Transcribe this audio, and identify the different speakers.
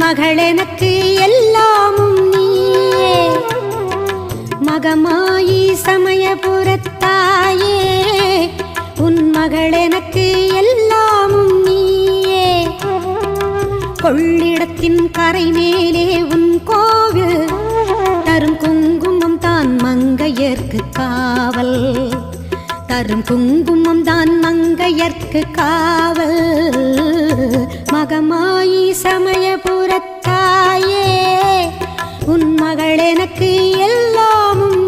Speaker 1: மகள் எனக்கு எல்லாமும் நீயே. மகமாயி சமயபுரத்தாயே, உன் மகள் எனக்கு எல்லாமும் நீயே. கொள்ளிடத்தின் கரை மேலே உன் கோவில், தரும் குங்குமம் தான் மங்கையர்க்கு காவல். தரும் குங்குமம் தான் மங்கையர்க்கு காவல். மகமாயி சமயபுரத்தாயே, உன் மகள் எனக்கு எல்லாமும்